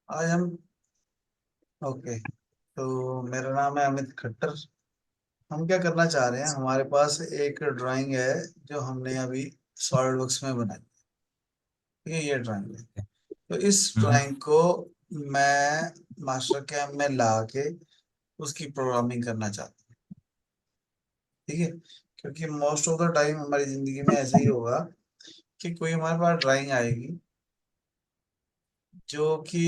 आज हम ओके। तो मेरा नाम है अमित खट्टर। हम क्या करना चाह रहे हैं, हमारे पास एक ड्राइंग है जो हमने अभी सॉलिड वर्क्स में बनाई। ठीक है, ये ड्राइंग है। तो इस हम्म। ड्राइंग को मैं मास्टर कैम में ला के उसकी प्रोग्रामिंग करना चाहता हूँ। ठीक है, क्योंकि मोस्ट ऑफ द टाइम हमारी जिंदगी में ऐसा ही होगा कि कोई हमारे पास ड्राइंग आएगी जो कि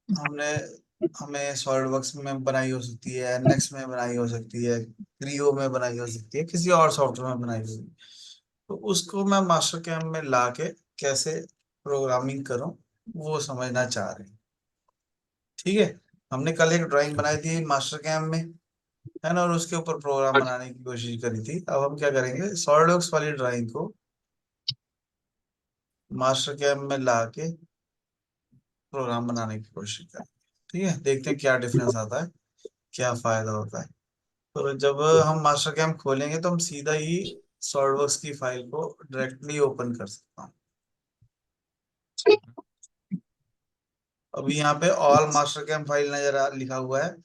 हमने हमें सॉलिड वर्क्स में बनाई हो सकती है, नेक्स्ट में बनाई हो सकती है, क्रियो में बनाई हो सकती है, किसी और सॉफ्टवेयर में बनाई हो सकती है। तो उसको मैं मास्टर कैम में ला के कैसे प्रोग्रामिंग करूं, वो समझना चाह रहे हैं। ठीक है, हमने कल एक ड्राइंग बनाई थी मास्टर कैम में, है ना, और उसके ऊपर प्रोग्राम हाँ जी। बनाने की कोशिश करी थी। अब हम क्या करेंगे, सॉलिड वर्क्स वाली ड्राइंग को मास्टर कैम में ला के प्रोग्राम बनाने की कोशिश करेंगे। ठीक है, देखते हैं क्या डिफरेंस आता है, क्या फायदा होता है। तो जब हम मास्टर कैम खोलेंगे तो हम सीधा ही सॉलिडवर्क्स की फाइल को डायरेक्टली ओपन कर सकता हूँ। अभी यहाँ पे ऑल मास्टर कैम फाइल नजर लिखा हुआ है।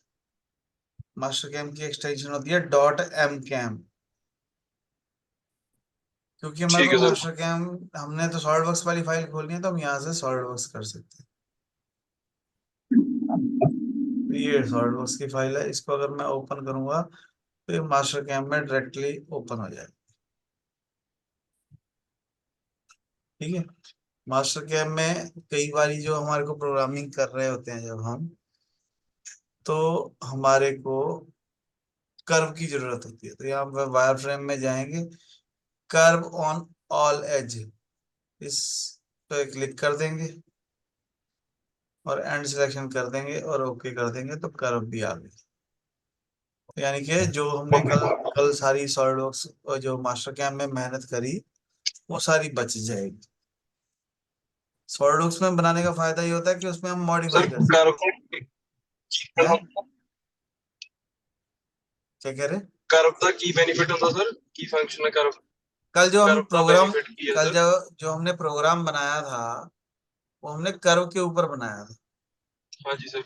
मास्टर कैम की एक्सटेंशन होती है डॉट एम कैम, क्योंकि हमारे ठीक पास है सर। मास्टर कैम, हमने तो सॉलिडवर्क्स वाली फाइल खोलनी है तो हम यहाँ से सॉलिडवर्क्स कर सकते हैं। तो ये सॉलिडवर्क्स की फाइल है, इसको अगर मैं ओपन करूंगा तो ये मास्टर कैम में डायरेक्टली ओपन हो जाएगा। ठीक है, मास्टर कैम में कई बारी जो हमारे को प्रोग्रामिंग कर रहे होते हैं जब हम, तो हमारे को कर्व की जरूरत होती है। तो यहाँ पर वायर फ्रेम में जाएंगे, कर्व ऑन ऑल एज, इस पे क्लिक कर देंगे और एंड सिलेक्शन कर देंगे और ओके कर देंगे तो कर्व भी आ गई। तो यानी कि जो हमने ओके। कल कल सारी सॉलिडवर्क्स और जो मास्टर कैम में मेहनत करी वो सारी बच जाएगी। सॉलिडवर्क्स में बनाने का फायदा ये होता है कि उसमें हम सर मॉडिफाई कर सकते कर्व हैं। क्या कह रहे हैं? कर्व का की बेनिफिट होता सर, की फंक्शन है कर्व। कल जो हम कर्व का प्रोग्राम बेनिफिट की है कल सर। जो जो हमने प्रोग्राम बनाया था वो हमने कर्व के ऊपर बनाया था। हाँ जी सर।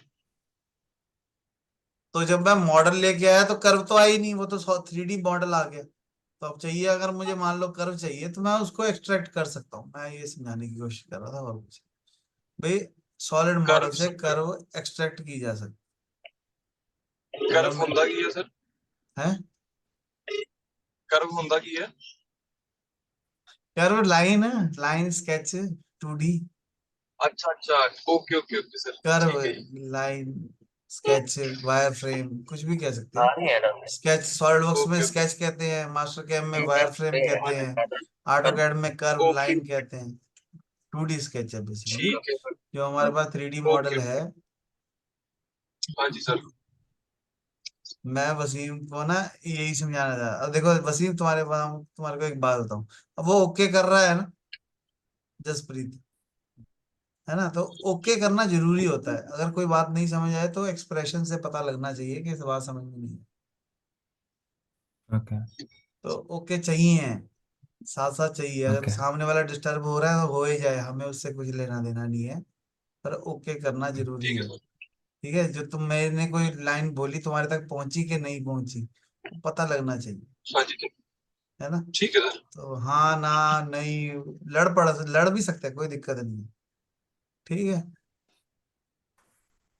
तो जब मैं मॉडल लेके आया तो कर्व तो आई नहीं, वो तो 3D मॉडल आ गया। तो अब चाहिए, अगर मुझे मान लो कर्व चाहिए तो मैं उसको एक्सट्रैक्ट कर सकता हूँ। मैं ये समझाने की कोशिश कर रहा था, और कुछ भाई, सॉलिड मॉडल कर्व से कर्व एक्सट्रैक्ट की जा सकती है। अगर कर्व मैं होंदा की है सर। है कर्व होंदा की है। कर्व लाइन है, लाइन स्केच 2D। अच्छा अच्छा। Okay okay okay sir, curve, ठीक है जी। लाइन, स्केच, वायर फ्रेम, कुछ भी कह सकते हाँ हैं। नहीं है ना। स्केच सॉलिड वर्क्स में ओके ओके। स्केच कहते हैं, मास्टर कैम में वायर फ्रेम कहते हैं, ऑटोकैड में कर्व ओके। लाइन कहते हैं। 2D स्केच है बेसिकली, ठीक है सर। जो हमारे पास 3D ओके। मॉडल है। हाँ जी सर। मैं वसीम को ना यही समझाना चाह रहा। अब देखो वसीम, तुम्हारे पास तुम्हारे को एक बात बताऊं। अब वो ओके कर रहा है ना, जसप्रीत, है ना, तो ओके करना जरूरी होता है। अगर कोई बात नहीं समझ आए तो एक्सप्रेशन से पता लगना चाहिए कि इस बात समझ में नहीं है। ओके तो ओके चाहिए, साथ साथ चाहिए। अगर ओके सामने वाला डिस्टर्ब हो रहा है तो हो ही जाए, हमें उससे कुछ लेना देना नहीं है, पर ओके करना जरूरी ठीक है है। सर। ठीक है, जो तुम, मैंने कोई लाइन बोली तुम्हारे तक पहुंची कि नहीं पहुंची, वो पता लगना चाहिए, हाँ जी है ना। ठीक है सर। तो हाँ ना, नहीं, लड़ भी सकते हैं, कोई दिक्कत नहीं है। ठीक है,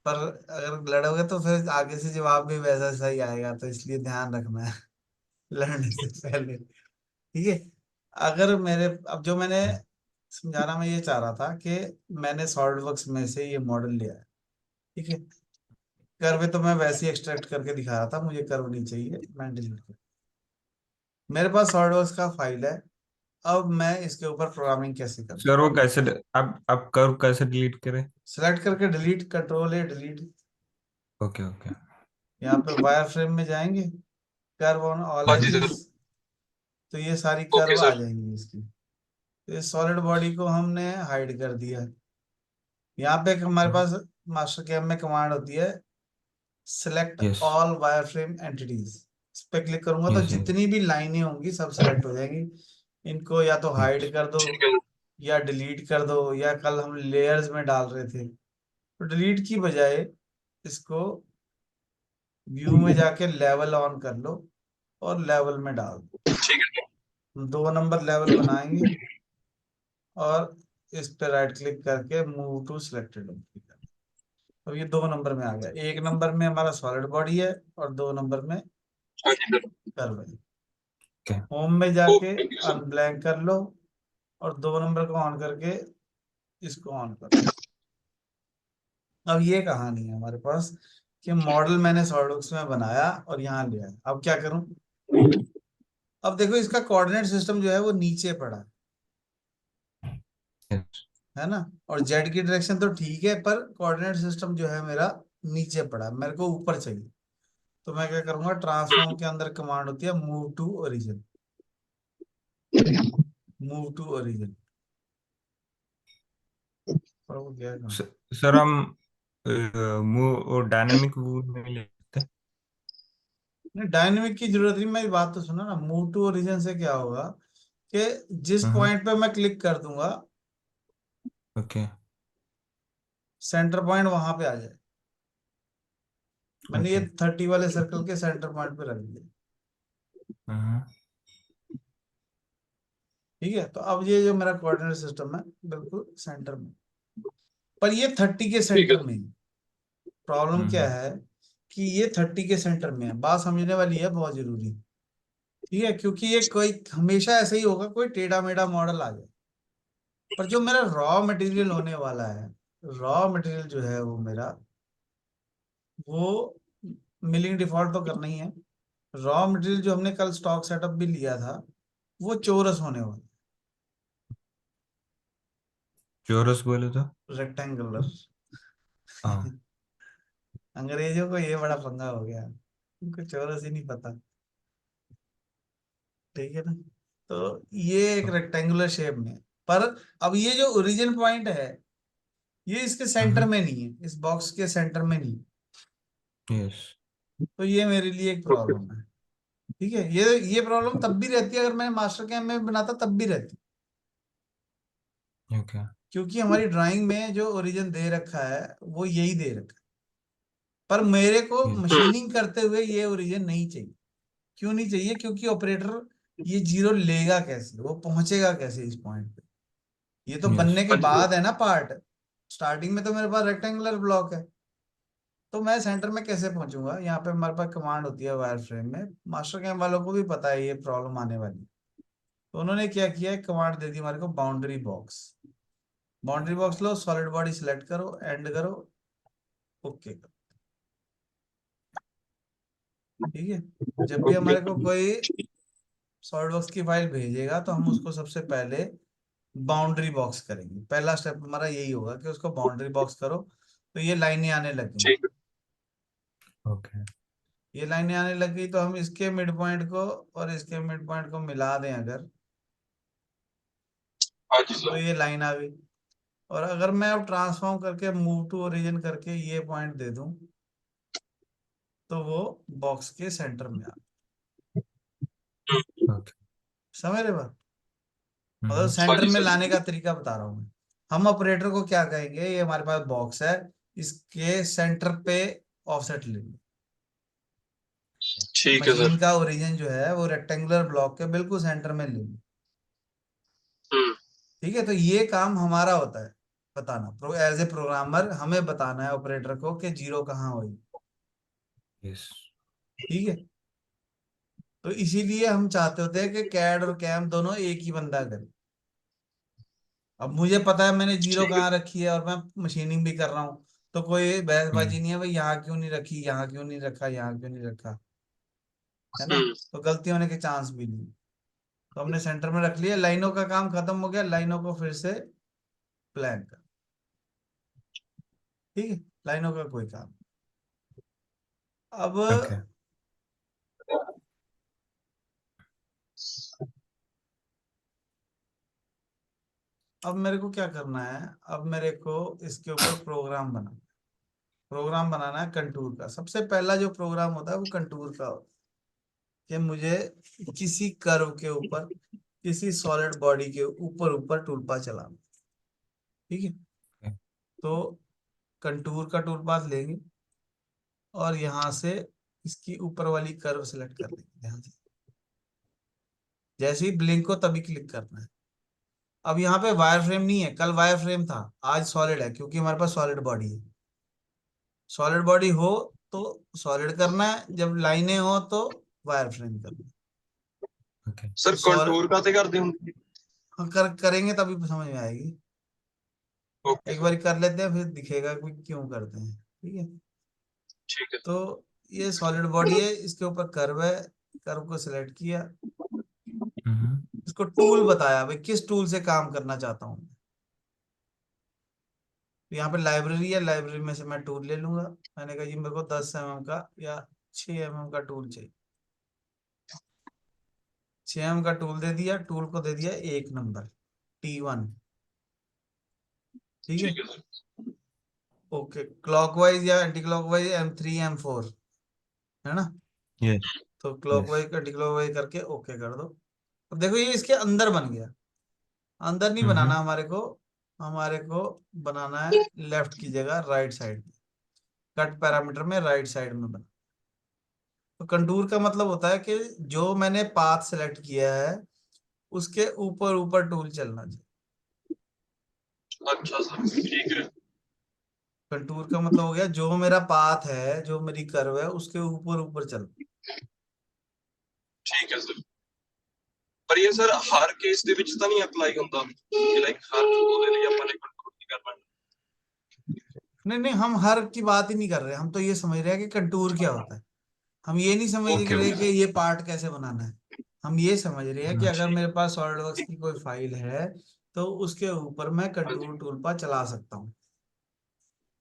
पर अगर लड़ोगे तो फिर आगे से जवाब भी वैसा सही आएगा, तो इसलिए ध्यान रखना है लड़ने से पहले। ठीक है, अगर मेरे, अब जो मैंने समझाना, मैं ये चाह रहा था कि मैंने सॉलिड वर्क्स में से ये मॉडल लिया है। ठीक है, कर्व तो मैं वैसे ही एक्सट्रैक्ट करके दिखा रहा था, मुझे कर्व नहीं चाहिए, मैं डिलीट कर, मेरे पास सॉलिड वर्क्स का फाइल है। अब मैं इसके ऊपर प्रोग्रामिंग कैसे करूँ? सर वो कैसे आप कर्व कैसे डिलीट करें? सेलेक्ट करके डिलीट, कंट्रोल ए डिलीट। Okay okay. यहाँ पे वायर फ्रेम में जाएंगे, कर्व ऑन ऑल हाँ जी एजेस, सर। तो ये सारी ओके कर्व आ सर। जाएंगी इसकी। तो इस सॉलिड बॉडी को हमने हाइड कर दिया। यहाँ पे एक हमारे पास मास्टर कैम में कमांड होती है, select yes all wire frame entities. इस पे क्लिक करूंगा तो यस यस। जितनी भी लाइनें होंगी सब सिलेक्ट हो जाएंगी। इनको या तो हाइड कर दो, ठीक है। या डिलीट कर दो, या कल हम लेयर्स में डाल रहे थे तो डिलीट की बजाय इसको व्यू में जाके लेवल ऑन कर लो और लेवल में डाल दो। ठीक है। हम 2 नंबर लेवल बनाएंगे और इस पे राइट क्लिक करके मूव टू सिलेक्टेड। अब ये 2 नंबर में आ गया। 1 नंबर में हमारा सॉलिड बॉडी है और 2 नंबर में हाँ जी सर। कर्व है। ओके। होम में जाके ओके सर। अनब्लैंक कर लो और 2 नंबर को ऑन करके इसको ऑन कर लो। अब ये कहानी है हमारे पास कि मॉडल मैंने सॉलिडवर्क्स में बनाया और यहाँ ले आया। अब क्या करूं? अब देखो इसका कोऑर्डिनेट सिस्टम जो है वो नीचे पड़ा यस। है ना। और जेड की डायरेक्शन तो ठीक है पर कोऑर्डिनेट सिस्टम जो है मेरा नीचे पड़ा है, मेरे को ऊपर चाहिए। तो मैं क्या करूंगा, ट्रांसफॉर्म के अंदर कमांड होती है move to origin. Move to origin और वो क्या है? सर हम मूव डायनेमिक मूव में ले सकते हैं? नहीं, डायनेमिक की जरूरत नहीं। मेरी बात तो सुनो ना। मूव टू ओरिजिन से क्या होगा कि जिस हाँ। पॉइंट पे मैं क्लिक कर दूंगा ओके। सेंटर पॉइंट वहां पे आ जाए। मैंने ये ओके। 30 वाले सर्कल के सेंटर पॉइंट पे रख दिया। हाँ। ठीक है, तो अब ये जो मेरा कोऑर्डिनेट सिस्टम है बिल्कुल सेंटर में, पर ये 30 के ठीक है। सेंटर में। प्रॉब्लम क्या हम्म। है कि ये 30 के सेंटर में है। बात समझने वाली है, बहुत जरूरी। ठीक है, क्योंकि ये कोई हमेशा ऐसा ही होगा, कोई टेढ़ा मेढ़ा मॉडल आ जाए। पर जो मेरा रॉ मटेरियल होने वाला है, रॉ मटेरियल जो है वो मेरा, वो मिलिंग डिफॉल्ट तो करना ही है। रॉ मटेरियल जो हमने कल स्टॉक सेटअप भी लिया था वो चौरस होने वाला, चोरस बोले तो? रेक्टेंगुलर। हाँ। अंग्रेजों को ये बड़ा पंगा हो गया, उनको चौरस ही नहीं पता। ठीक है ना। तो ये एक रेक्टेंगुलर शेप में है। पर अब ये जो ओरिजिन पॉइंट है ये इसके सेंटर हम्म। में नहीं है, इस बॉक्स के सेंटर में नहीं। यस। तो ये मेरे लिए एक ओके। प्रॉब्लम है। ठीक है, ये प्रॉब्लम तब भी रहती है अगर मैं मास्टर कैम में बनाता, तब भी रहती। ओके। क्योंकि हमारी ड्राइंग में जो ओरिजिन दे रखा है वो यही दे रखा है। पर मेरे को यस। मशीनिंग करते हुए ये ओरिजिन नहीं चाहिए। क्यों नहीं चाहिए? क्योंकि ऑपरेटर ये जीरो लेगा कैसे, वो पहुंचेगा कैसे इस पॉइंट पे? ये तो यस। बनने के बाद है ना पार्ट। स्टार्टिंग में तो मेरे पास रेक्टेंगुलर ब्लॉक है, तो मैं सेंटर में कैसे पहुंचूंगा? यहाँ पे हमारे पास कमांड होती है वायर फ्रेम में। मास्टर कैम वालों को भी पता है ये प्रॉब्लम आने वाली है। तो उन्होंने क्या किया, कमांड दे दी हमारे को बाउंड्री बॉक्स। बाउंड्री बॉक्स लो, सॉलिड बॉडी सिलेक्ट करो, एंड करो, ओके करो। ठीक है, जब भी ओके। हमारे को कोई सॉलिड बॉक्स की फाइल भेजेगा तो हम उसको सबसे पहले बाउंड्री बॉक्स करेंगे। पहला स्टेप हमारा यही होगा कि उसको बाउंड्री बॉक्स करो। तो ये लाइनें आने लगी। ठीक है। ओके। ये लाइनें आने लग गई तो हम इसके मिड पॉइंट को और इसके मिड पॉइंट को मिला दें अगर, हाँ जी तो सर। ये लाइन आ गई। और अगर मैं अब ट्रांसफॉर्म करके मूव टू ओरिजिन करके ये पॉइंट दे दूं तो वो बॉक्स के सेंटर में आ। ओके। समझ रहे बात? मतलब हाँ सेंटर जी में सर। लाने का तरीका बता रहा हूं मैं। हम ऑपरेटर को क्या कहेंगे, ये हमारे पास बॉक्स है, इसके सेंटर पे ऑफसेट ले लो। ठीक है मशीन सर। का ओरिजिन जो है वो रेक्टेंगुलर ब्लॉक के बिल्कुल सेंटर में ले लो। हम्म। ठीक है, तो ये काम हमारा होता है बताना। एज ए प्रोग्रामर हमें बताना है ऑपरेटर को कि जीरो कहाँ हुई। यस। ठीक है, तो इसीलिए हम चाहते होते हैं कि कैड और कैम दोनों एक ही बंदा करे। अब मुझे पता है मैंने जीरो ठीक है। कहाँ रखी है और मैं मशीनिंग भी कर रहा हूँ, तो कोई बहसबाजी हम्म। नहीं है भाई, यहाँ क्यों नहीं रखी, यहाँ क्यों नहीं रखा, यहाँ क्यों नहीं रखा। है ना। हम्म। तो गलती होने के चांस भी नहीं। तो हमने सेंटर में रख लिया, लाइनों का काम खत्म हो गया, लाइनों को फिर से प्लान कर। ठीक है, लाइनों का कोई काम। अब ओके। अब मेरे को क्या करना है, अब मेरे को इसके ऊपर प्रोग्राम बनाना है कंटूर का। सबसे पहला जो प्रोग्राम होता है वो कंटूर का होता है कि मुझे किसी कर्व के ऊपर, किसी सॉलिड बॉडी के ऊपर ऊपर टूलपा चलाना। ठीक है, तो कंटूर का टूल पाथ लेंगे और यहाँ से इसकी ऊपर वाली कर्व सेलेक्ट कर लेंगे ध्यान से। जैसे ही ब्लिंक हो तभी क्लिक करना है। अब यहाँ पे वायर फ्रेम नहीं है, कल वायर फ्रेम था, आज सॉलिड है क्योंकि हमारे पास सॉलिड बॉडी है। सॉलिड बॉडी हो तो सॉलिड करना है, जब लाइनें हो तो वायर फ्रेम करना है। ओके। तो सर कंटूर काते करते होंगे? करेंगे तभी समझ में आएगी। ओके एक सर। बार कर लेते हैं फिर दिखेगा कि क्यों करते हैं। ठीक है। ठीक है। तो ये सॉलिड बॉडी है, इसके ऊपर कर्व है, कर्व को सिलेक्ट किया, हम्म। इसको टूल बताया भाई किस टूल से काम करना चाहता हूँ। तो यहाँ पे लाइब्रेरी है, लाइब्रेरी में से मैं टूल ले लूंगा। मैंने कहा जी मेरे को 10 mm का या 6 mm का टूल चाहिए। 6 mm का टूल दे दिया, टूल को दे दिया 1 नंबर T1। ठीक है। ठीक है सर। ओके, क्लॉकवाइज या एंटी क्लॉकवाइज M3 M4 है ना। यस। तो यस। क्लॉकवाइज एंटी क्लॉकवाइज करके ओके कर दो। अब देखो ये इसके अंदर बन गया। अंदर नहीं बनाना हम्म। हमारे को बनाना है लेफ्ट की जगह राइट साइड में। कट पैरामीटर में राइट साइड में बना। तो कंटूर का मतलब होता है कि जो मैंने पाथ सेलेक्ट किया है उसके ऊपर ऊपर टूल चलना चाहिए। अच्छा सर ठीक है। कंटूर का मतलब हो गया जो मेरा पाथ है, जो मेरी कर्व है उसके ऊपर ऊपर चल। ठीक है सर। पर ये सर हर केस ਦੇ ਵਿੱਚ ਤਾਂ ਨਹੀਂ ਅਪਲਾਈ ਹੁੰਦਾ ਕਿ ਲਾਈਕ ਹਰ ਉਹਦੇ ਲਈ ਆਪਾਂ ਨੇ ਕੰਟਰੋਲ ਨਹੀਂ ਕਰਨਾ? नहीं नहीं, हम हर की बात ही नहीं कर रहे, हम तो ये समझ रहे हैं कि कंटूर क्या होता है। हम ये नहीं समझ ओके रहे कि ओके। ये पार्ट कैसे बनाना है। हम ये समझ रहे हैं कि अगर ठीक। मेरे पास सॉलिडवर्क्स की कोई फाइल है तो उसके ऊपर मैं हाँ जी। कंटूर टूल पर चला सकता हूँ।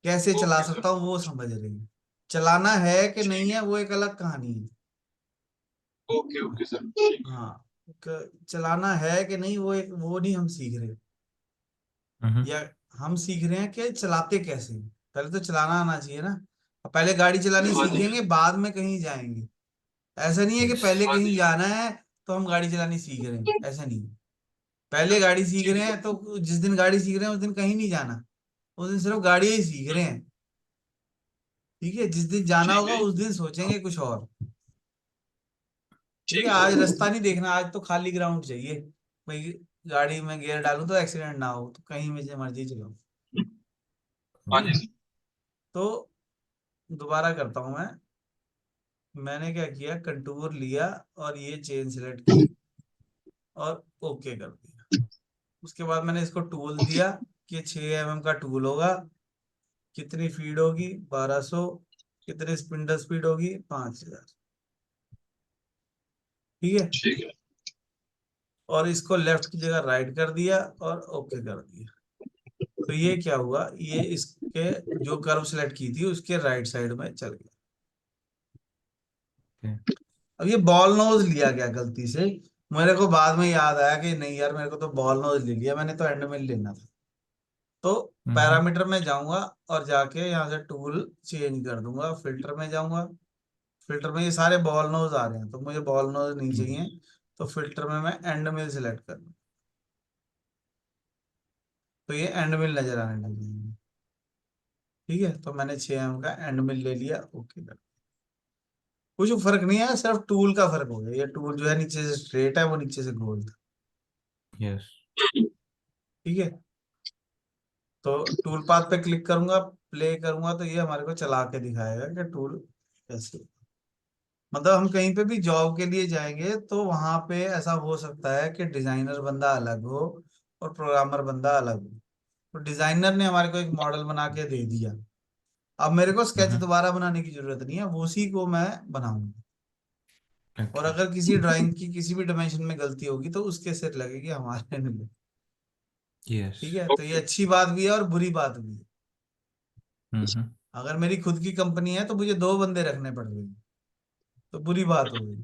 कैसे चला ओके सर। सकता हूँ वो समझ रहे हैं। चलाना है कि नहीं ठीक है है। वो एक अलग कहानी है। ओके ओके सर ठीक है। हाँ, चलाना है कि नहीं वो एक वो नहीं हम सीख रहे। हम्म। या हम सीख रहे हैं कि चलाते कैसे हैं। पहले तो चलाना आना चाहिए ना। अब पहले गाड़ी चलानी हाँ जी। सीखेंगे बाद में कहीं जाएंगे। ऐसा नहीं है कि यस। पहले हाँ कहीं जी। जाना है तो हम गाड़ी चलानी सीख रहे हैं, ऐसा नहीं है। पहले गाड़ी सीख ठीक रहे है हैं सर। तो जिस दिन गाड़ी सीख रहे हैं उस दिन कहीं नहीं जाना। उस दिन सिर्फ गाड़ी ही सीख रहे हैं। ठीक है, जिस दिन जाना ठीक होगा है उस दिन सोचेंगे कुछ और। ठीक ठीक है, है आज सर। रास्ता नहीं देखना, आज तो खाली ग्राउंड चाहिए भाई। गाड़ी में गियर डालूं तो एक्सीडेंट ना हो, तो कहीं में जो मर्जी चलाऊं। हाँ ठीक जी है। सर। तो दोबारा करता हूं मैं। मैंने क्या किया, कंटूर लिया और ये चेन सिलेक्ट की और ओके कर दिया। उसके बाद मैंने इसको टूल दिया कि 6 mm का टूल होगा। कितनी फीड होगी, 1200। कितनी स्पिंडल स्पीड होगी, 5000। ठीक है। ठीक है। और इसको लेफ्ट की जगह राइट कर दिया और ओके कर दिया। तो ये क्या हुआ, ये इसके जो कर्व सेलेक्ट की थी उसके राइट साइड में चल गया। ओके। अब ये बॉल नोज लिया गया गलती से। मेरे को बाद में याद आया कि नहीं यार, मेरे को तो बॉल नोज ले लिया, मैंने तो एंड में लेना था। तो हम्म। पैरामीटर में जाऊंगा और जाके यहाँ से टूल चेंज कर दूंगा, फिल्टर में जाऊंगा। फिल्टर में ये सारे बॉल नोज आ रहे हैं तो मुझे बॉल नोज नहीं चाहिए। तो फिल्टर में मैं एंड मिल सिलेक्ट कर लूँ। तो ये एंड मिल नजर आने लग जाएंगे। ठीक है, तो मैंने 6 mm का एंड मिल ले लिया, ओके कर। कुछ फर्क नहीं है, सिर्फ टूल का फर्क हो गया। ये टूल जो है नीचे से स्ट्रेट है, वो नीचे से गोल था। यस। ठीक है। तो टूल पाथ पे क्लिक करूंगा, प्ले करूंगा तो ये हमारे को चला के दिखाएगा कि टूल कैसे। मतलब हम कहीं पे भी जॉब के लिए जाएंगे तो वहां पे ऐसा हो सकता है कि डिजाइनर बंदा अलग हो और प्रोग्रामर बंदा अलग हो। तो डिजाइनर ने हमारे को एक मॉडल बना के दे दिया। अब मेरे को स्केच हम्म। दोबारा बनाने की जरूरत नहीं है, वो उसी को मैं बनाऊंगा। और ओके। अगर किसी ड्राइंग की किसी भी डायमेंशन में गलती होगी तो उसके सिर लगेगी, हमारे नहीं। यस। ठीक है, तो ये ओके। अच्छी बात भी है और बुरी बात भी है। हम्म। अगर मेरी खुद की कंपनी है तो मुझे 2 बंदे रखने पड़ रहे हैं, तो बुरी बात हो गई,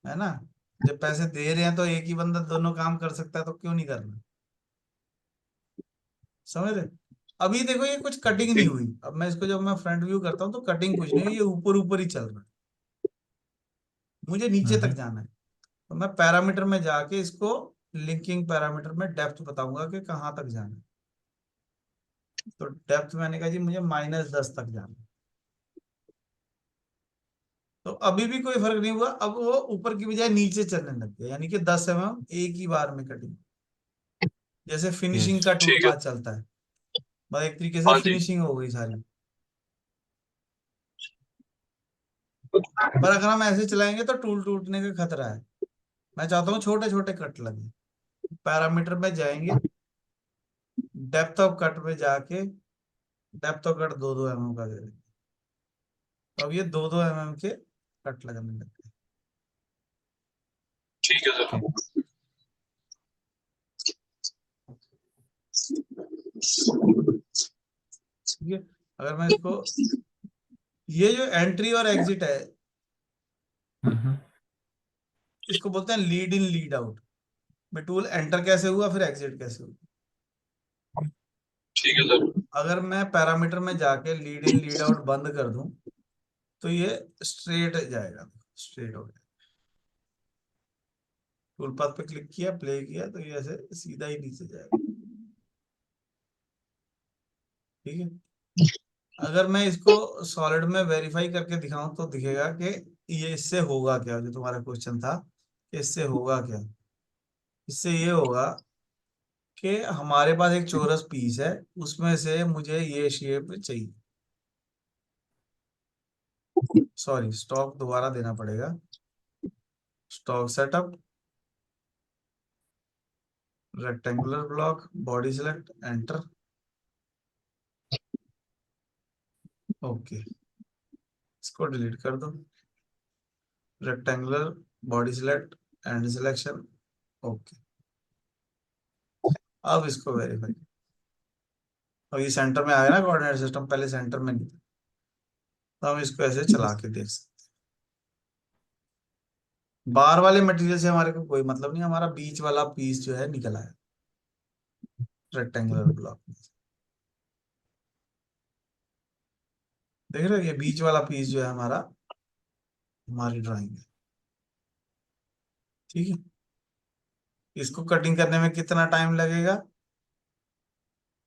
है ना। जब पैसे दे रहे हैं तो एक ही बंदा दोनों काम कर सकता है, तो क्यों नहीं करना। समझ रहे। अभी देखो ये कुछ कटिंग नहीं हुई, अब मैं इसको जब मैं फ्रंट व्यू करता हूँ तो कटिंग कुछ नहीं हुई, ये ऊपर ऊपर ही चल रहा है। मुझे नीचे तक हम्म। जाना है। तो मैं पैरामीटर में जाके इसको लिंकिंग पैरामीटर में डेप्थ बताऊंगा कि कहाँ तक जाना है। तो डेप्थ मैंने कहा जी मुझे -10 तक जाना। तो अभी भी कोई फर्क नहीं हुआ, अब वो ऊपर की बजाय नीचे चलने लग गया, यानी कि 10 mm एक ही बार में कटिंग, जैसे यस। फिनिशिंग का टूल ठीक है। पाथ चलता है, बस एक तरीके से हाँ जी। फिनिशिंग हो गई सारी। पर अगर हम ऐसे चलाएंगे तो टूल टूटने का खतरा है। मैं चाहता हूँ छोटे छोटे कट लगे। पैरामीटर में जाएंगे, डेप्थ ऑफ कट में जाके डेप्थ ऑफ कट 2-2 mm का दे देंगे। तो अब ये 2-2 mm के कट लगने लग गए। ठीक है ओके। सर। ठीक है। अगर मैं इसको, ये जो एंट्री और एग्जिट है, हम्म। इसको बोलते हैं lead in lead out. Tool enter कैसे हुआ फिर एग्जिट कैसे हुआ। ठीक है सर। अगर मैं पैरामीटर में जाके लीड इन लीड आउट बंद कर दूं तो ये स्ट्रेट जाएगा, स्ट्रेट हो गया। टूल पाथ पे क्लिक किया, प्ले किया, तो ये ऐसे सीधा ही नीचे जाएगा। ठीक है। अगर मैं इसको सॉलिड में वेरीफाई करके दिखाऊं तो दिखेगा कि ये इससे होगा क्या, जो तुम्हारा क्वेश्चन था कि इससे होगा क्या। इससे ये होगा कि हमारे पास एक चौरस पीस है, उसमें से मुझे ये शेप चाहिए। सॉरी, स्टॉक दोबारा देना पड़ेगा। Stock setup, rectangular block, body select, enter. Okay, इसको डिलीट कर दो। Rectangular, body select, and selection. Okay, अब इसको वेरीफाई। अब ये सेंटर में आ गया ना कोऑर्डिनेट सिस्टम, पहले सेंटर में नहीं था। तो हम इसको ऐसे चला के देख सकते हैं। बाहर वाले मटेरियल से हमारे को कोई मतलब नहीं, हमारा बीच वाला पीस जो है निकल आया रेक्टेंगुलर ब्लॉक में। देख रहे हो, ये बीच वाला पीस जो है हमारा, हमारी ड्राइंग है। ठीक है। इसको कटिंग करने में कितना टाइम लगेगा?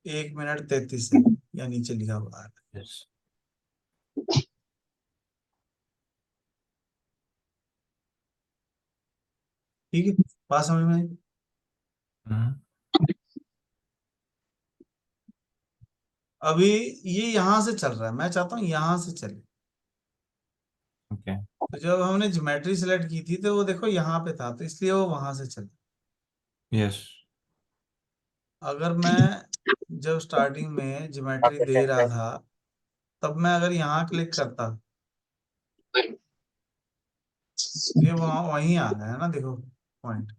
1 मिनट 33 सेकंड, या नीचे लिखा हुआ है। यस। ठीक है, बात समझ में आई? हम्म। अभी ये यहां से चल रहा है, मैं चाहता हूँ यहां से चले। ओके। तो जब हमने ज्योमेट्री सेलेक्ट की थी तो वो देखो यहाँ पे था, तो इसलिए वो वहां से चले। यस। अगर मैं जब स्टार्टिंग में ज्योमेट्री दे रहा था, तब मैं अगर यहाँ क्लिक करता, ये वहां वहीं आ गया है ना, देखो पॉइंट।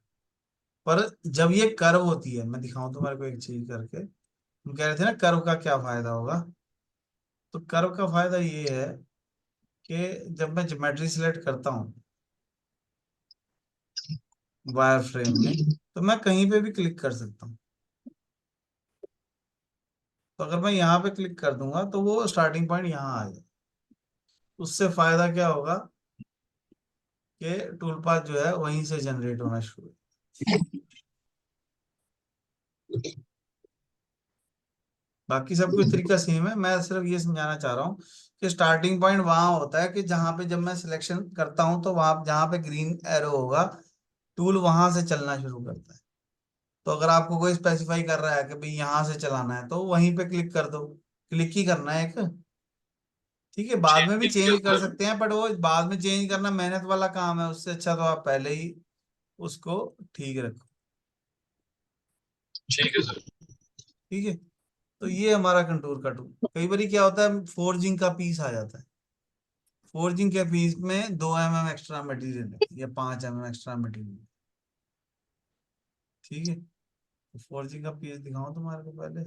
पर जब ये कर्व होती है, मैं दिखाऊं तुम्हारे को एक चीज करके। हम कह रहे थे ना कर्व का क्या फायदा होगा। तो कर्व का फायदा ये है कि जब मैं ज्योमेट्री सिलेक्ट करता हूँ वायर फ्रेम में, तो मैं कहीं पे भी क्लिक कर सकता हूँ। तो अगर मैं यहाँ पे क्लिक कर दूंगा तो वो स्टार्टिंग पॉइंट यहाँ आ जाए। उससे फायदा क्या होगा कि टूल पाथ जो है वहीं से जनरेट होना शुरू। बाकी सब कुछ तरीका सेम है, मैं सिर्फ ये समझाना चाह रहा हूँ कि स्टार्टिंग पॉइंट वहां होता है कि जहां पे जब मैं सिलेक्शन करता हूँ तो वहां जहां पे ग्रीन एरो होगा, टूल वहां से चलना शुरू करता है। तो अगर आपको कोई स्पेसिफाई कर रहा है कि भाई यहाँ से चलाना है, तो वहीं पे क्लिक कर दो। क्लिक ही करना है एक। ठीक है, बाद में भी ठीक है चेंज कर सर। सकते हैं, बट वो बाद में चेंज करना मेहनत वाला काम है, उससे अच्छा तो आप पहले ही उसको ठीक रखो। ठीक है सर। ठीक है। तो ये हमारा कंटूर का टूल। कई बार क्या होता है, फोर्जिंग का पीस आ जाता है। फोर्जिंग के पीस में 2 mm एक्स्ट्रा मटेरियल है या 5 mm एक्स्ट्रा मटेरियल। ठीक है, तो फोर्जिंग का पीस दिखाऊं तुम्हारे को पहले।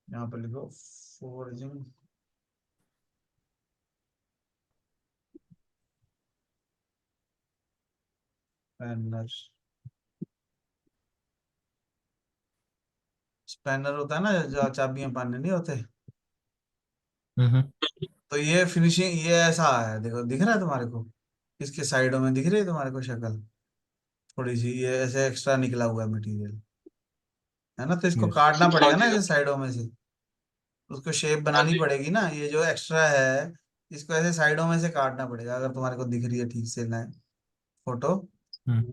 यहाँ पर लिखो फोर्जिंग पैनल। स्पैनर होता है ना, जो चाबियां पाने नहीं होते। हम्म। तो ये फिनिशिंग ये ऐसा है, देखो दिख रहा है तुम्हारे को, इसके साइडों में दिख रही है तुम्हारे को शक्ल। थोड़ी सी ये ऐसे एक्स्ट्रा निकला हुआ है मटेरियल, है ना, तो इसको यस। काटना हाँ पड़ेगा ना जी ऐसे सर। साइडों में से, उसको शेप हाँ बनानी जी। पड़ेगी ना, ये जो एक्स्ट्रा है इसको ऐसे साइडों में से काटना पड़ेगा, अगर तुम्हारे को दिख रही है ठीक से ना फोटो, हम्म।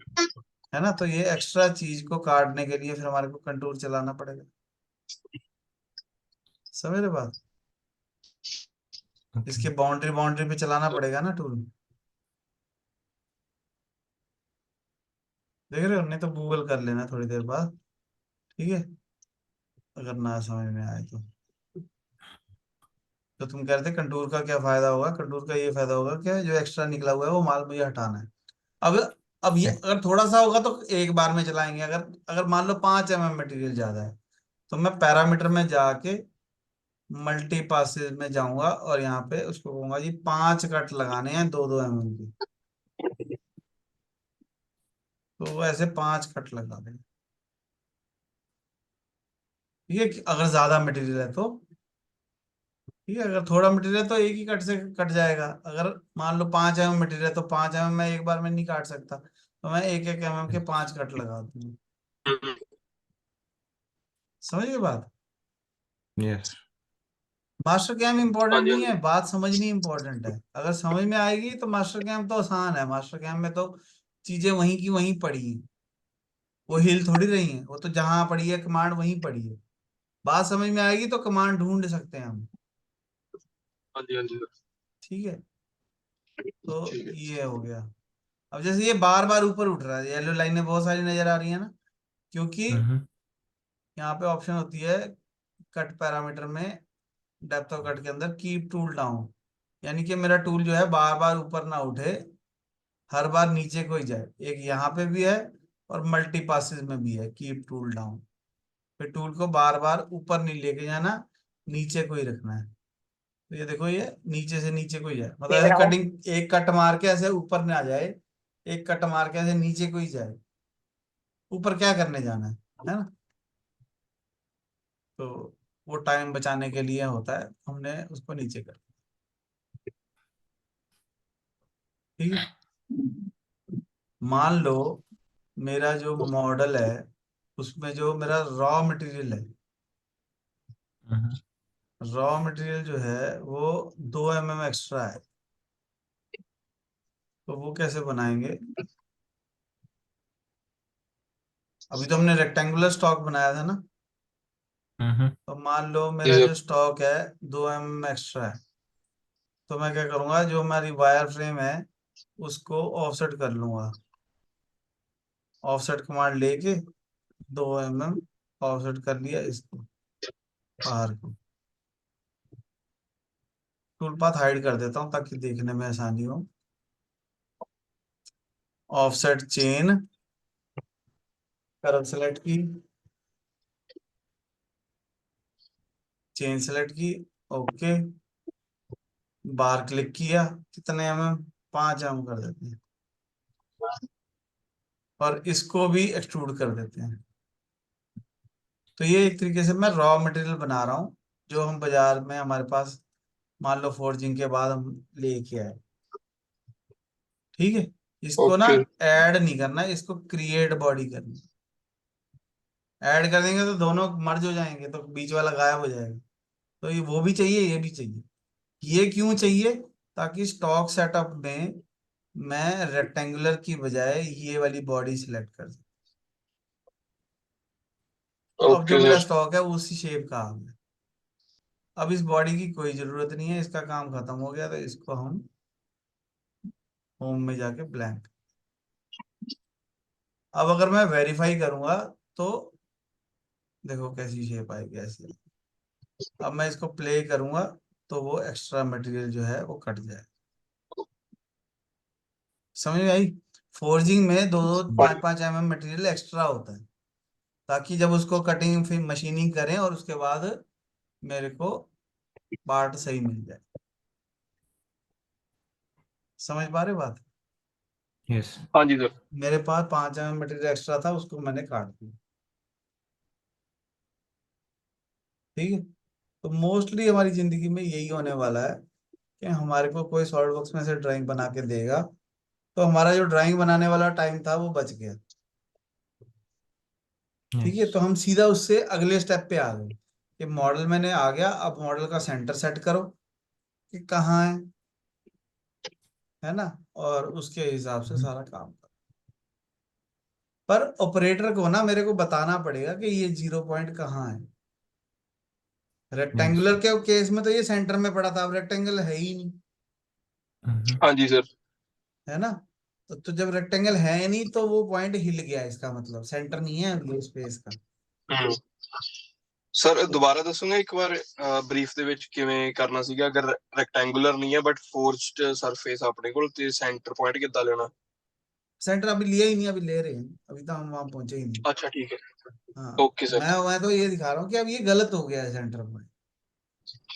है ना, तो ये एक्स्ट्रा चीज को काटने के लिए फिर हमारे को कंटूर चलाना पड़ेगा। समझ रहे बात? ओके। इसके बाउंड्री बाउंड्री पे चलाना पड़ेगा ना टूल। देख रहे हो, नहीं तो गूगल कर लेना थोड़ी देर बाद, ठीक है, अगर ना समझ में आए तो तुम कह रहे थे कंटूर का क्या फायदा होगा, कंटूर का ये फायदा होगा कि जो एक्स्ट्रा निकला हुआ है वो माल मुझे हटाना है। अब अब ये अगर थोड़ा सा होगा तो एक बार में चलाएंगे, अगर अगर मान लो 5 mm मटेरियल ज्यादा है तो मैं पैरामीटर में जाके मल्टी पासेस में जाऊंगा और यहाँ पे उसको कहूंगा जी 5 कट लगाने हैं 2-2 mm की, तो वो ऐसे 5 कट लगा देंगे। ठीक है, अगर ज्यादा मटेरियल है तो, ठीक है, अगर थोड़ा मटेरियल है तो एक ही कट से कट जाएगा, अगर मान लो 5 mm मटेरियल है तो 5 mm मैं एक बार में नहीं काट सकता, तो मैं 1-1 mm के 5 कट लगा दूंगा। हम्म। समझ गए बात? यस। मास्टर कैम हाँ इम्पोर्टेंट जी हाँ नहीं जी। है, बात समझनी इम्पोर्टेंट है, अगर समझ में आएगी तो मास्टर कैम तो आसान है, मास्टर कैम में तो चीजें वहीं की वहीं पड़ी हैं, वो हिल थोड़ी रही हैं, वो तो जहां पड़ी है कमांड वहीं पड़ी है, बात समझ में आएगी तो कमांड ढूंढ सकते हैं हम। हाँ जी हाँ जी सर। ठीक है, तो ठीक है। ये हो गया। अब जैसे ये बार बार ऊपर उठ रहा है, येलो लाइनें बहुत सारी नजर आ रही है ना, क्योंकि हम्म। यहाँ पे ऑप्शन होती है कट पैरामीटर में, डेप्थ ऑफ कट के अंदर कीप टूल डाउन, यानी कि मेरा टूल जो है बार बार ऊपर ना उठे, हर बार नीचे को ही जाए, एक यहाँ पे भी है और मल्टी पासेस में भी है कीप टूल डाउन, फिर टूल को बार बार ऊपर नहीं लेके जाना, नीचे को ही रखना है। तो ये देखो ये नीचे से नीचे को ही जाए, मतलब देख ऐसे रहा हूँ। कटिंग एक कट मार के ऐसे ऊपर ना जाए, एक कट मार के ऐसे नीचे को ही जाए, ऊपर क्या करने जाना है ना, तो वो टाइम बचाने के लिए होता है, हमने उसको नीचे कर, ठीक है। मान लो मेरा जो मॉडल है उसमें जो मेरा रॉ मटेरियल है, हम्म। रॉ मटेरियल जो है वो 2 mm एक्स्ट्रा है, तो वो कैसे बनाएंगे? अभी तो हमने रेक्टेंगुलर स्टॉक बनाया था ना, हम्म। तो मान लो जी मेरा सर। जो स्टॉक है 2 mm एक्स्ट्रा है, तो मैं क्या करूंगा, जो हमारी वायर फ्रेम है उसको ऑफसेट कर लूंगा, ऑफसेट कमांड लेके 2 mm ऑफसेट कर लिया इसको बाहर को, टूल पाथ हाइड कर देता हूँ ताकि देखने में आसानी हो, ऑफसेट चेन कर्व सेलेक्ट की, चेन सेलेक्ट की, ओके, बार क्लिक किया, कितने mm? 5 mm कर देते हैं, और इसको भी एक्सट्रूड कर देते हैं। तो ये एक तरीके से मैं रॉ मटेरियल बना रहा हूँ, जो हम बाजार में हमारे पास मान लो फोर्जिंग के बाद हम लेके आए, ठीक है। इसको ना ओके। ऐड नहीं करना, इसको क्रिएट बॉडी करनी, ऐड कर देंगे तो दोनों मर्ज हो जाएंगे तो बीच वाला गायब हो जाएगा, तो ये वो भी चाहिए ये भी चाहिए। ये क्यों चाहिए? ताकि स्टॉक सेटअप में मैं रेक्टेंगुलर की बजाय ये वाली बॉडी सिलेक्ट कर सकूं, तो अब जो ओके मेरा सर। स्टॉक है वो उसी शेप का आ गया, अब इस बॉडी की कोई जरूरत नहीं है, इसका काम खत्म हो गया, तो इसको हम होम में जाके ब्लैंक, अब अगर मैं वेरीफाई करूंगा तो देखो कैसी शेप आएगी ऐसी, अब मैं इसको प्ले करूंगा तो वो एक्स्ट्रा मटेरियल जो है वो कट जाए। समझ में आई? फोर्जिंग में 2-2 5-5 mm मटेरियल एक्स्ट्रा होता है, ताकि जब उसको कटिंग फिर मशीनिंग करें और उसके बाद मेरे को पार्ट सही मिल जाए। समझ पा रहे बात? यस। हाँ जी सर। मेरे पास 5 mm मटेरियल एक्स्ट्रा था, उसको मैंने काट दिया, ठीक है। तो मोस्टली हमारी जिंदगी में यही होने वाला है कि हमारे को कोई सॉलिड वर्क्स में से ड्राइंग बना के देगा, तो हमारा जो ड्राइंग बनाने वाला टाइम था वो बच गया, ठीक है, यस। तो हम सीधा उससे अगले स्टेप पे आ गए कि मॉडल मैंने आ गया, अब मॉडल का सेंटर सेट करो कि कहाँ है ना, और उसके हिसाब से सारा काम करो। पर ऑपरेटर को ना मेरे को बताना पड़ेगा कि ये 0 पॉइंट कहाँ है। यस। रेक्टेंगुलर के केस में तो ये सेंटर में पड़ा था, अब रेक्टेंगल है ही नहीं, हाँ जी सर। है ना। तो जब रेक्टेंगल है ही नहीं तो वो पॉइंट हिल गया, इसका मतलब सेंटर नहीं है अगले स्पेस का। हम्म। ਸਰ ਦੁਬਾਰਾ ਦੱਸੋਗੇ ਇੱਕ ਵਾਰ ਬਰੀਫ ਦੇ ਵਿੱਚ ਕਿਵੇਂ ਕਰਨਾ ਸੀਗਾ, ਅਗਰ ਰੈਕਟੈਂਗੂਲਰ ਨਹੀਂ ਹੈ ਬਟ ਫੋਰਸਡ ਸਰਫੇਸ ਆਪਣੇ ਕੋਲ, ਤੇ ਸੈਂਟਰ ਪੁਆਇੰਟ ਕਿੱਦਾਂ ਲੈਣਾ? सेंटर अभी लिया ही नहीं, अभी ले रहे हैं, अभी तो हम वहां पहुंचे ही नहीं। अच्छा ठीक है। हाँ, ओके सर। मैं तो ये दिखा रहा हूँ कि अब ये गलत हो गया है सेंटर पॉइंट,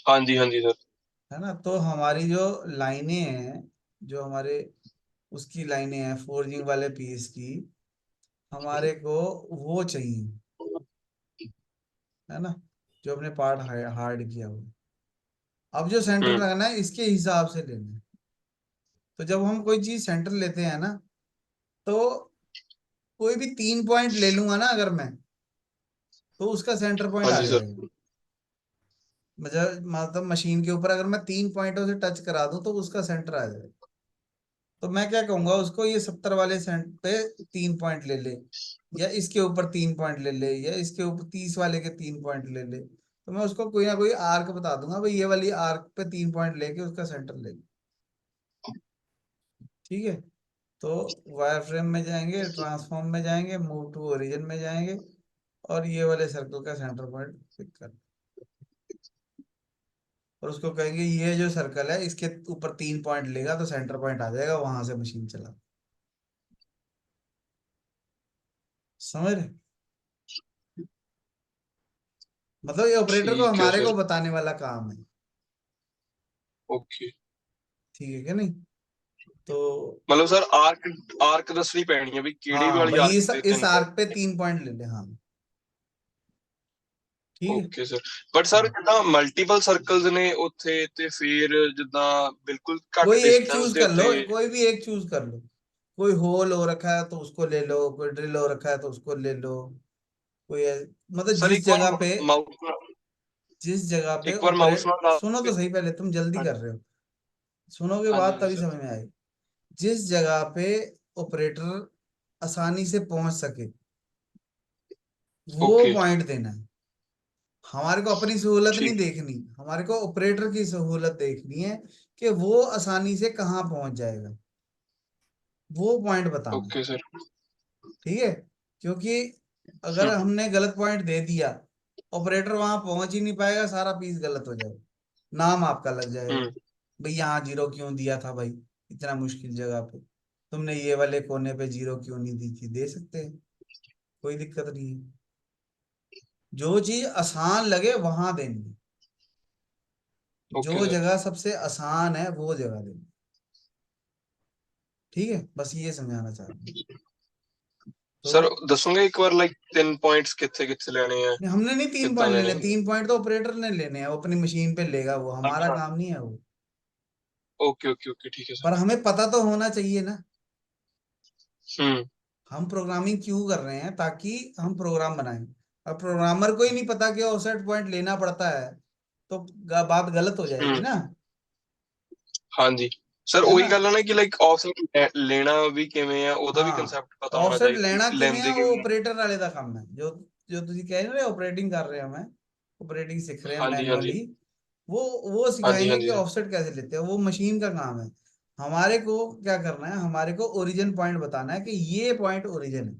हाँ जी सर। है ना। तो हमारी जो लाइनें हैं, जो हमारे उसकी लाइनें हैं फोर्जिंग वाले पीस की, हमारे को वो चाहिए, है ना, जो अपने पार्ट हार्ड किया हुआ। अब जो सेंटर हम्म। लगना है इसके हिसाब से लेना है। तो जब हम कोई चीज सेंटर लेते हैं ना, तो कोई भी 3 पॉइंट ले लूंगा ना अगर मैं, तो उसका सेंटर पॉइंट हाँ आ जी सर। जाएगा। मतलब मशीन के ऊपर अगर मैं 3 पॉइंटों से टच करा दूं तो उसका सेंटर आ जाएगा। तो मैं क्या कहूंगा उसको, ये 70 वाले सेंट पे 3 पॉइंट ले ले, या इसके ऊपर 3 पॉइंट ले ले, या इसके ऊपर 30 वाले के 3 पॉइंट ले ले। तो मैं उसको कोई ना कोई आर्क बता दूंगा, भाई ये वाली आर्क पे 3 पॉइंट लेके उसका सेंटर ले ले। ठीक है, तो वायर फ्रेम में जाएंगे, ट्रांसफॉर्म में जाएंगे, मूव टू ओरिजिन में जाएंगे, और ये वाले सर्कल का सेंटर पॉइंट पिक कर, और उसको कहेंगे ये जो सर्कल है इसके ऊपर 3 पॉइंट लेगा तो सेंटर पॉइंट आ जाएगा, वहां से मशीन चला। समझ रहे? मतलब ये ऑपरेटर को ठीक है हमारे को सर। बताने वाला काम है। ओके। ठीक है क्या नहीं? तो मतलब सर आर्क आर्क ਦੱਸਣੀ ਪੈਣੀ ਹੈ ਵੀ ਕਿਹੜੀ हाँ ਵਾਲੀ भाई आर्क ਤੇ इस 3 आर्क पे पॉइंट? 3 पॉइंट ले ले, हाँ। ठीक है। Okay sir. ਬਟ ਸਰ ਜਿੱਦਾਂ ਮਲਟੀਪਲ ਸਰਕल्स ਨੇ ਉੱਥੇ, ਤੇ ਫਿਰ ਜਿੱਦਾਂ ਬਿਲਕੁਲ ਘੱਟ कोई एक ਡਿਸਟੈंस चूज ਦੇ कर लो, ਉੱਤੇ। कोई भी एक चूज कर लो। कोई होल हो रखा है तो उसको ले लो, कोई ड्रिल हो रखा है तो उसको ले लो, कोई मतलब सर एक बार माउस जिस जगह पे एक बार माउस ऑपरेट, ਨਾਲ ਲਾ सुनो तो के। सही, पहले तुम जल्दी हाँ कर रहे हो, सुनोगे हाँ जी बात हाँ जी तभी सर। समझ में आएगी। जिस जगह पे ऑपरेटर आसानी से पहुंच सके वो ओके। पॉइंट देना है। हमारे को अपनी सहूलत नहीं ठीक। देखनी, हमारे को ऑपरेटर की सहूलत देखनी है कि वो आसानी से कहाँ पहुंच जाएगा, वो पॉइंट बताना है। Okay sir. ठीक है, क्योंकि अगर हमने गलत पॉइंट दे दिया, ऑपरेटर वहां पहुंच ही नहीं पाएगा, सारा पीस गलत हो जाएगा, नाम आपका लग जाएगा, हम्म। भाई यहाँ 0 क्यों दिया था भाई, इतना मुश्किल जगह पे तुमने ये वाले कोने पे 0 क्यों नहीं दी थी। दे सकते हैं, कोई दिक्कत नहीं है। जो चीज आसान लगे वहां देनी, ओके जो सर। जगह सबसे आसान है वो जगह देनी। ठीक है, बस ये समझाना चाह रहा हूँ। सर तो ਦੱਸੋਗੇ ਇੱਕ ਵਾਰ ਲਾਈਕ 3 पॉइंट्स कितने कितने लेने हैं, हमने नहीं तीन कितना पॉइंट लेने लेने, हैं? 3 पॉइंट तो ऑपरेटर ने लेने हैं, वो अपनी मशीन पे लेगा, वो हमारा अच्छा। काम नहीं है वो। ओके ओके ओके ठीक है पर सर। हमें पता तो होना चाहिए ना, हम्म। हम प्रोग्रामिंग क्यों कर रहे हैं, ताकि हम प्रोग्राम बनाएं। अब प्रोग्रामर को ही नहीं पता कि ऑफसेट पॉइंट लेना पड़ता है, तो बात गलत हो जाएगी हम्म। ना, ਹਾਂਜੀ ਸਰ, है ਉਹੀ ना। ਗੱਲ ਹੈ ਨਾ ਕਿ ਲਾਈਕ ਆਫਸੈਟ ਲੈਣਾ ਵੀ ਕਿਵੇਂ ਆ, ਉਹਦਾ ਵੀ हाँ, ਕਨਸੈਪਟ ਪਤਾ ਹੋਣਾ ऑफसेट ਚਾਹੀਦਾ लेना ਕਿ किवें है ਲੈਂਦੇ वो ਕਿਵੇਂ ਆ। ऑपरेटर वाले का काम है, जो जो ਤੁਸੀਂ कह रहे हो ऑपरेटिंग कर रहे हैं, हमें ऑपरेटिंग सीख रहे हैं ਹਾਂਜੀ ਹਾਂਜੀ। मैनुअली, वो ਹਾਂਜੀ सिखाएंगे कि ਹਾਂਜੀ सर। ऑफसेट कैसे लेते हैं, वो मशीन का काम है। हमारे को क्या करना है, हमारे को ओरिजिन पॉइंट बताना है कि ये पॉइंट ओरिजिन है।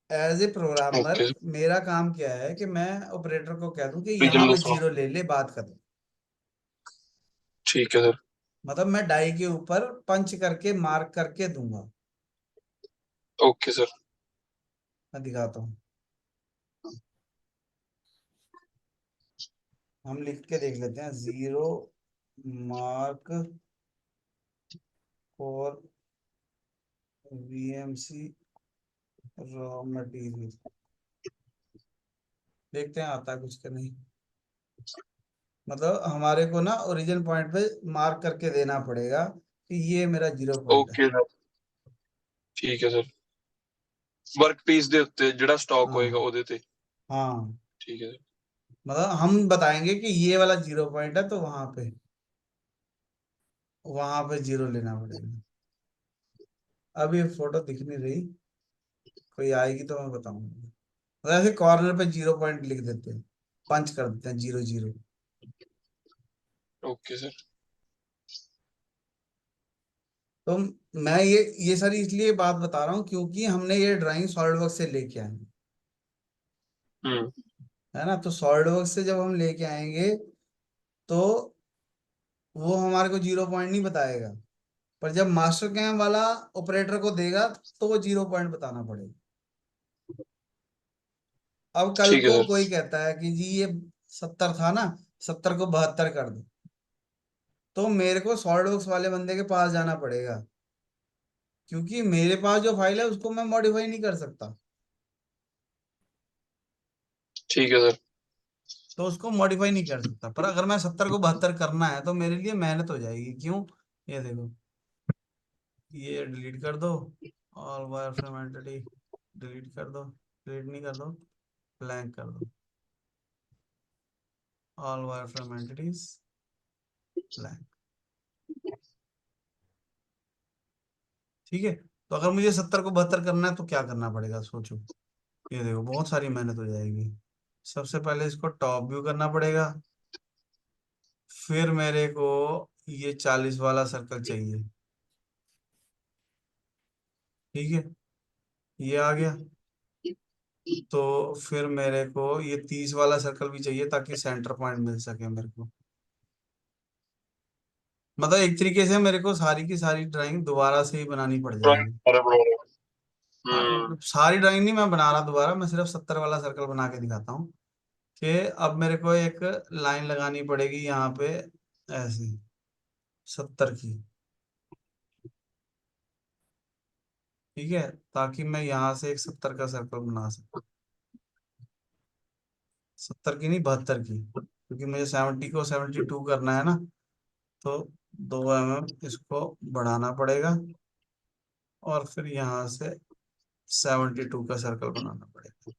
As a programmer okay sir. मेरा काम क्या है कि मैं ऑपरेटर को कह दूं कि यहाँ रीजन पे ਦੱਸੋ। 0 ले ले, बात खत्म। ठीक है सर। मतलब मैं डाई के ऊपर पंच करके मार्क करके दूंगा। Okay sir. मैं दिखाता हूँ, हम लिख के देख लेते हैं, 0 mark for VMC raw material, देखते हैं आता है कुछ का नहीं। मतलब हमारे को ना ओरिजिन पॉइंट पे मार्क करके देना पड़ेगा कि ये मेरा 0 पॉइंट है। Okay sir. ठीक है सर। वर्क पीस ਦੇ ਉੱਤੇ ਜਿਹੜਾ ਸਟਾਕ हाँ ਹੋਏਗਾ ਉਹਦੇ ਤੇ। हाँ, ठीक है। मतलब हम बताएंगे कि ये वाला 0 पॉइंट है, तो वहां पे 0 लेना पड़ेगा। अब ये फोटो दिख नहीं रही, कोई आएगी तो मैं बताऊंगा। मतलब ऐसे कॉर्नर पे 0 पॉइंट लिख देते हैं, पंच कर देते हैं 0 0। Okay sir. तो मैं ये सारी इसलिए बात बता रहा हूँ क्योंकि हमने ये ड्राइंग सॉलिडवर्क्स से लेके आए हैं, है ना। तो सॉलिडवर्क्स से जब हम लेके आएंगे तो वो हमारे को 0 पॉइंट नहीं बताएगा, पर जब मास्टर कैम वाला ऑपरेटर को देगा तो वो 0 पॉइंट बताना पड़ेगा। अब कल ठीक है को सर। कोई कहता है कि जी ये 70 था ना, 70 को 72 कर दो, तो मेरे को सॉलिडवर्क्स वाले बंदे के पास जाना पड़ेगा, क्योंकि मेरे पास जो फाइल है उसको मैं मॉडिफाई नहीं कर सकता। ठीक है सर। तो उसको मॉडिफाई नहीं कर सकता, पर अगर मैं 70 को 72 करना है तो मेरे लिए मेहनत हो जाएगी। क्यों? ये देखो, ये डिलीट कर दो, all wire frame entity delete कर दो, डिलीट नहीं कर दो, ब्लैंक कर दो, all wire frame entities blank. ठीक है। तो अगर मुझे 70 को 72 करना है तो क्या करना पड़ेगा, सोचो। ये देखो, बहुत सारी मेहनत हो जाएगी। सबसे पहले इसको टॉप व्यू करना पड़ेगा, फिर मेरे को ये 40 वाला सर्कल चाहिए। ठीक है, ये आ गया। तो फिर मेरे को ये 30 वाला सर्कल भी चाहिए ताकि सेंटर पॉइंट मिल सके मेरे को। मतलब एक तरीके से मेरे को सारी की सारी ड्राइंग दोबारा से ही बनानी पड़ जाएगी। हाँ, सारी ड्राइंग नहीं मैं बना रहा दोबारा, मैं सिर्फ 70 वाला सर्कल बना के दिखाता हूँ कि अब मेरे को एक लाइन लगानी पड़ेगी यहाँ पे, ऐसे 70 की। ठीक है, ताकि मैं यहाँ से एक 70 का सर्कल बना सकूँ। 70 की नहीं, 72 की, क्योंकि मुझे 70 को 72 करना है ना। तो 2 mm इसको बढ़ाना पड़ेगा और फिर यहाँ से 72 का सर्कल बनाना पड़ेगा।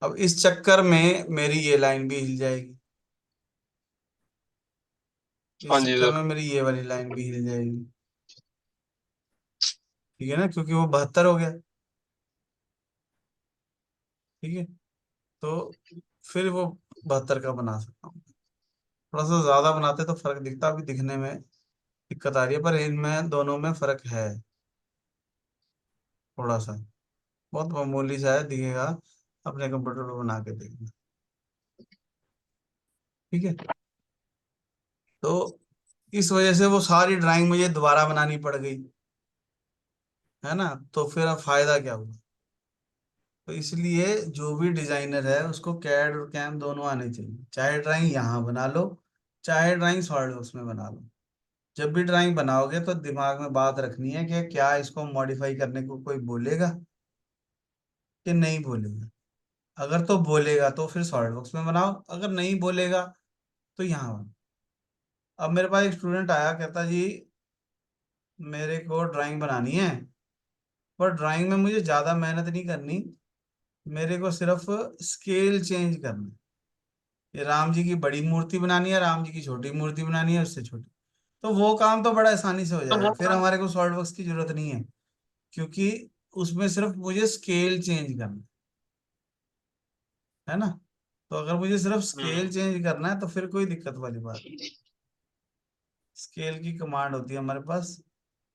अब इस चक्कर में मेरी ये लाइन भी हिल जाएगी, हाँ इस जी चक्कर सर। में मेरी ये वाली लाइन भी हिल जाएगी। ठीक है ना, क्योंकि वो 72 हो गया। ठीक है, तो फिर वो 72 का बना सकता हूँ। थोड़ा सा ज्यादा बनाते तो फर्क दिखता, अभी दिखने में दिक्कत आ रही है, पर इनमें दोनों में फर्क है थोड़ा सा, बहुत मामूली सा है, दिखेगा। अपने कंप्यूटर पर बना के देखना। ठीक है, तो इस वजह से वो सारी ड्राइंग मुझे दोबारा बनानी पड़ गई, है ना। तो फिर अब फायदा क्या हुआ? तो इसलिए जो भी डिजाइनर है उसको कैड और कैम दोनों आने चाहिए, चाहे ड्राइंग यहाँ बना लो, चाहे ड्राइंग सॉलिडवर्क्स में बना लो। जब भी ड्राइंग बनाओगे तो दिमाग में बात रखनी है कि क्या इसको मॉडिफाई करने को कोई बोलेगा कि नहीं बोलेगा। अगर तो बोलेगा तो फिर सॉलिडवर्क्स में बनाओ, अगर नहीं बोलेगा तो यहाँ बनाओ। अब मेरे पास एक स्टूडेंट आया, कहता जी मेरे को ड्राइंग बनानी है, पर ड्राइंग में मुझे ज्यादा मेहनत नहीं करनी, मेरे को सिर्फ स्केल चेंज करना है। ये राम जी की बड़ी मूर्ति बनानी है, राम जी की छोटी मूर्ति बनानी है, उससे छोटी। तो वो काम तो बड़ा आसानी से हो जाएगा, फिर हमारे को सॉलिडवर्क्स की जरूरत नहीं है, क्योंकि उसमें सिर्फ मुझे स्केल चेंज करना है ना। तो अगर मुझे सिर्फ स्केल चेंज करना है तो फिर कोई दिक्कत वाली बात नहीं। स्केल की कमांड होती है हमारे पास,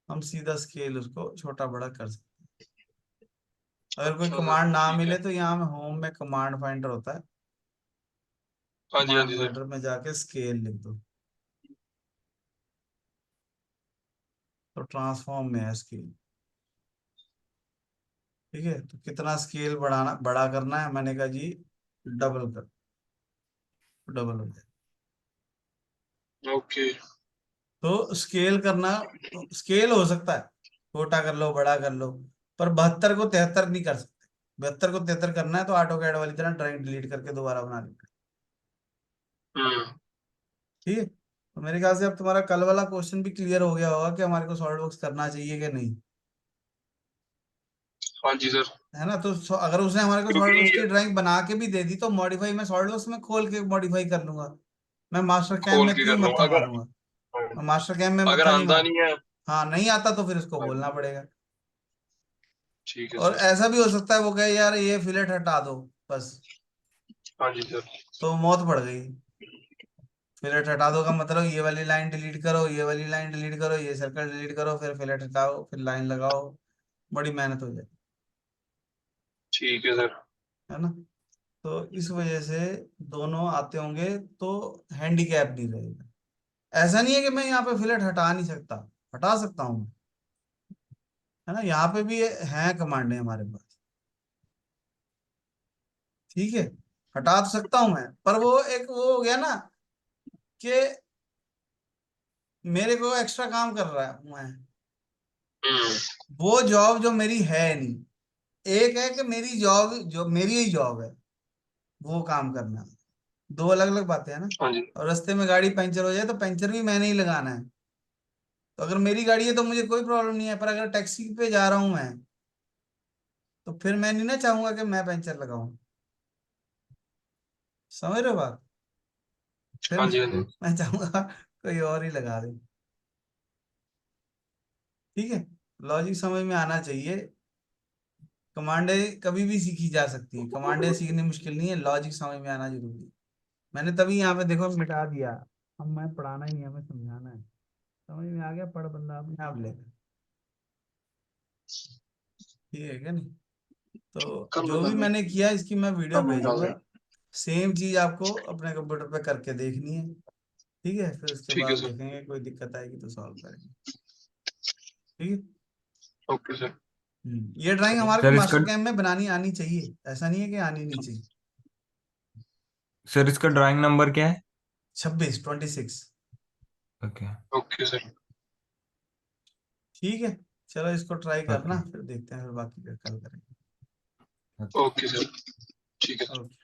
हम सीधा स्केल उसको छोटा बड़ा कर सकते हैं। अगर कोई अच्छा सर कमांड ना ठीक मिले है। तो यहाँ में होम में कमांड फाइंडर होता है, हाँ कमांड जी सर। फाइंडर में जाके स्केल लिख दो, तो ट्रांसफॉर्म में है स्केल। ठीक है, तो कितना स्केल बढ़ाना, बड़ा करना है, मैंने कहा जी डबल कर, डबल हो जाए। ओके। तो स्केल करना, स्केल हो सकता है छोटा कर लो बड़ा कर लो, पर 72 को 73 नहीं कर सकते। 72 को 73 करना है तो ऑटो कैड वाली तरह ड्राइंग डिलीट करके दोबारा बना लेना। ठीक है, तो मेरे ख्याल से अब तुम्हारा कल वाला क्वेश्चन भी क्लियर हो गया होगा कि हमारे को सॉलिडवर्क्स करना चाहिए कि नहीं। हाँ जी सर। है ना। तो अगर उसने हमारे को सॉलिड वर्क्स क्योंकि की ड्राइंग बना के भी दे दी तो मॉडिफाई मैं सॉलिड वर्क्स में खोल के मॉडिफाई कर लूंगा। मैं मास्टर कैम खोल में के क्यों कर लूँ मत्था अगर मारूंगा। मैं मास्टर कैम में अगर मत्था नहीं आंदा मार। नहीं है। हाँ, नहीं आता तो फिर उसको हाँ बोलना जी, पड़ेगा। ठीक है और सर। ऐसा भी हो सकता है वो कहे यार ये फिलेट हटा दो बस, हाँ जी सर। तो मौत पड़ गई। फिलेट हटा दो का मतलब ये वाली लाइन डिलीट करो, ये वाली लाइन डिलीट करो, ये सर्कल डिलीट करो, फिर फिलेट हटाओ, फिर लाइन लगाओ, बड़ी मेहनत हो जाए। ठीक है सर। है ना। तो इस वजह से दोनों आते होंगे तो हैंडीकैप नहीं रहेगा। ऐसा नहीं है कि मैं यहाँ पे फिलेट हटा नहीं सकता, हटा सकता हूँ मैं। है ना, यहाँ पे भी है कमांड है हमारे पास। ठीक है, हटा तो सकता हूँ मैं, पर वो एक वो हो गया ना कि मेरे को एक्स्ट्रा काम कर रहा है मैं, हम्म। वो जॉब जो मेरी है नहीं। एक है कि मेरी जॉब जो मेरी ही जॉब है वो काम करना, दो अलग अलग बातें हैं ना। हाँ जी। और रास्ते में गाड़ी पंचर हो जाए तो पंचर भी मैंने ही लगाना है। तो अगर मेरी गाड़ी है तो मुझे कोई प्रॉब्लम नहीं है, पर अगर टैक्सी पे जा रहा हूं मैं तो फिर मैं नहीं ना चाहूंगा कि मैं पंचर लगाऊं। समझ रहे हो बात। फिर हाँ जी। हाँ जी। मैं चाहूंगा कोई और ही लगा दे। ठीक है, लॉजिक समझ में आना चाहिए। कमांडें कभी भी सीखी जा सकती है, कमांडें सीखनी मुश्किल नहीं है, लॉजिक समझ में आना जरूरी है। मैंने तभी यहाँ पे देखो मिटा दिया। अब मैं पढ़ाना ही है, हमें समझाना है। समझ में आ गया, पढ़ बंदा अपने आप लेगा। ठीक है क्या नहीं। तो कर लो जो भी कर लो। मैंने किया इसकी मैं वीडियो कर लो भेजूंगा। इजाजत। सेम चीज आपको अपने कंप्यूटर पे करके देखनी है। ठीक है, फिर उसके ठीक है बाद सर। देखेंगे, कोई दिक्कत आएगी तो सॉल्व करेंगे। ठीक है। Okay sir. ये ड्राइंग हमारे को सर इसका मास्टर कैम में बनानी आनी चाहिए, ऐसा नहीं है कि आनी नहीं चाहिए। सर इसका ड्राइंग नंबर क्या है? 26 26। ओके। Okay sir. ठीक है, चलो इसको ट्राई करना, ओके। फिर देखते हैं, फिर बाकी का कल करेंगे। ओके। Okay sir. ठीक है। ओके।